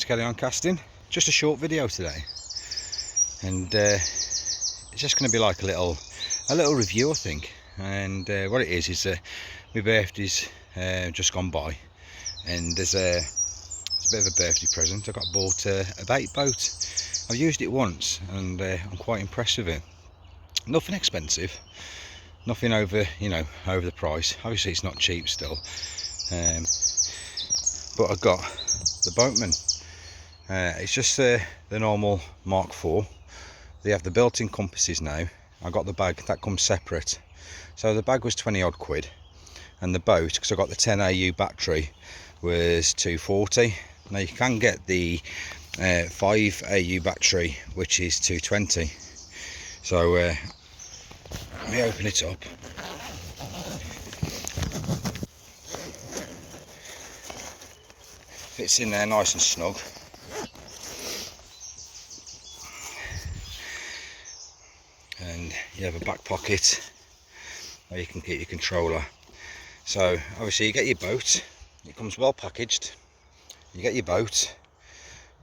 to carry on casting. Just a short video today, and it's just going to be like a little review, I think. And what it is my birthday's just gone by, and it's a bit of a birthday present. I got bought a bait boat. I've used it once, and I'm quite impressed with it. Nothing expensive, nothing over the price. Obviously it's not cheap still, but I got the Boatman. It's just the normal Mk4. They have the built-in compasses now. I got the bag that comes separate, so the bag was 20 odd quid, and the boat, because I got the 10 AU battery, was 240. Now you can get the 5 AU battery, which is 220. So let me open it up. Fits in there nice and snug. And you have a back pocket where you can keep your controller. So obviously you get your boat, it comes well packaged. You get your boat,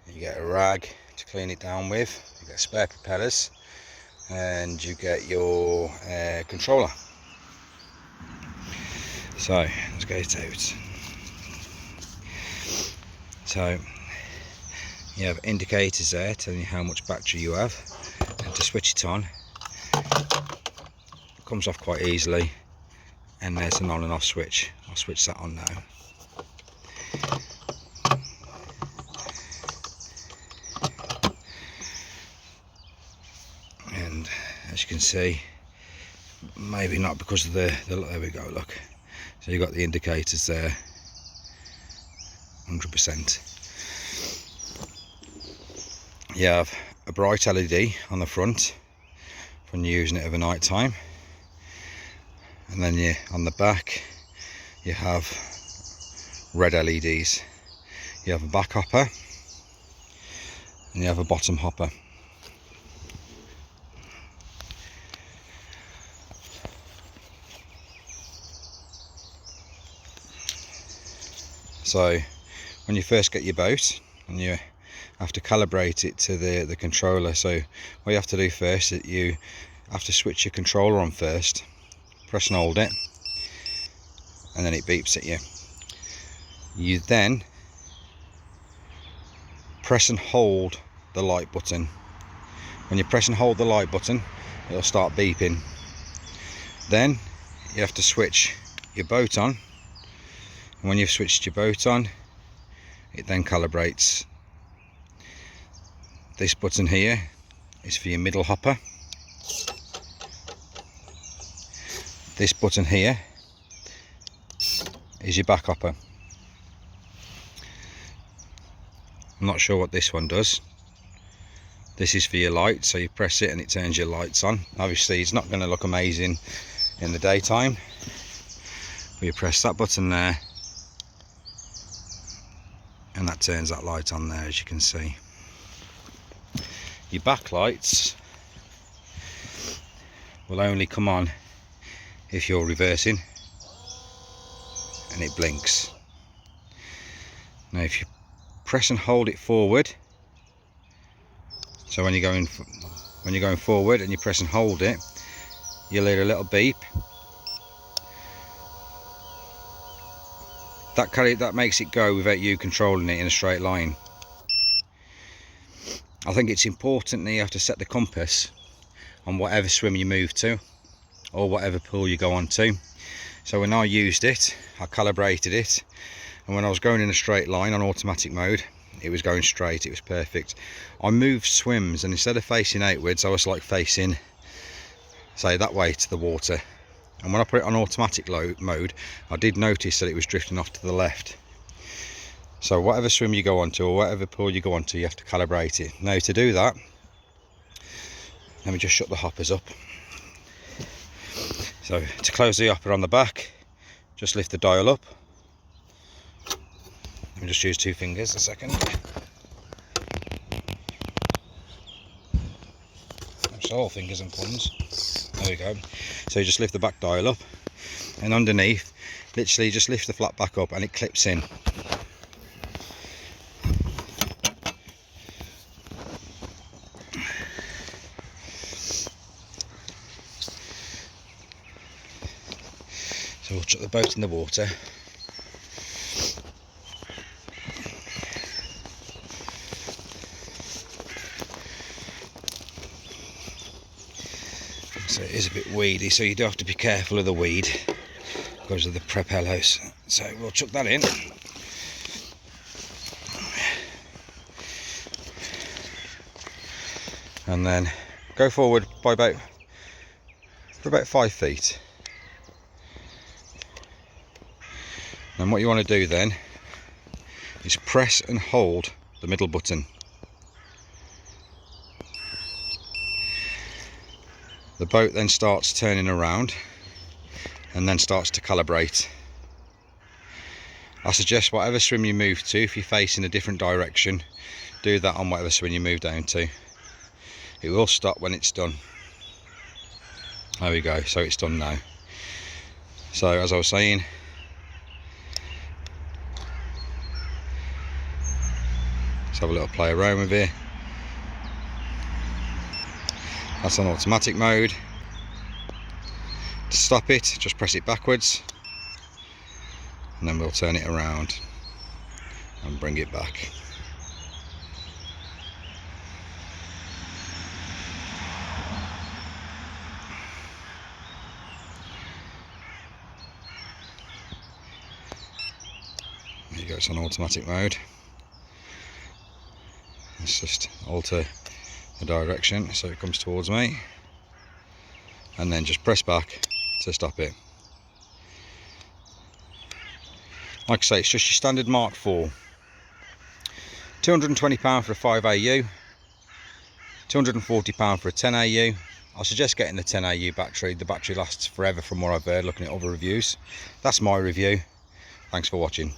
you get a rag to clean it down with, you get spare propellers, and you get your controller. So let's get it out. So you have indicators there telling you how much battery you have, and to switch it on, it comes off quite easily, and there's an on and off switch. I'll switch that on now. And as you can see, maybe not because of the there we go, look. So you've got the indicators there, 100%. You have a bright LED on the front when you're using it over night time, and then on the back you have red LEDs. You have a back hopper and you have a bottom hopper. So when you first get your boat, and you have to calibrate it to the controller, so what you have to do first is you have to switch your controller on first, press and hold it, and then it beeps at you. You then press and hold the light button. When you press and hold the light button, it'll start beeping. Then you have to switch your boat on, and when you've switched your boat on, it then calibrates. This button here is for your middle hopper. This button here is your back hopper. I'm not sure what this one does. This is for your light, so you press it and it turns your lights on. Obviously it's not going to look amazing in the daytime, but you press that button there and that turns that light on there, as you can see. Your backlights will only come on if you're reversing, and it blinks. Now if you press and hold it forward, so when you're going forward and you press and hold it, you'll hear a little beep. That makes it go without you controlling it in a straight line. I think it's important that you have to set the compass on whatever swim you move to, or whatever pool you go on to. So when I used it, I calibrated it, and when I was going in a straight line on automatic mode, it was going straight, it was perfect. I moved swims, and instead of facing outwards, I was like facing, say, that way to the water. And when I put it on automatic mode, I did notice that it was drifting off to the left. So whatever swim you go onto, or whatever pool you go onto, you have to calibrate it. Now to do that, let me just shut the hoppers up. So to close the hopper on the back, just lift the dial up. Let me just use 2 fingers a second. So all fingers and thumbs. There we go. So you just lift the back dial up, and underneath, literally just lift the flat back up and it clips in. So we'll chuck the boat in the water. So it is a bit weedy, so you do have to be careful of the weed because of the propellers. So we'll chuck that in. And then go forward by about 5 feet. And what you want to do then is press and hold the middle button. The boat then starts turning around and then starts to calibrate. I suggest whatever swim you move to, if you're facing a different direction, do that on whatever swim you move down to. It will stop when it's done. There we go, so it's done now. So as I was saying, let's have a little play around with it. That's on automatic mode. To stop it, just press it backwards and then we'll turn it around and bring it back. There you go, it's on automatic mode. Let's just alter the direction so it comes towards me and then just press back to stop it. Like I say, it's just your standard Mk4. £220 for a 5AU, £240 for a 10AU. I suggest getting the 10AU battery. The battery lasts forever from what I've heard looking at other reviews. That's my review. Thanks for watching.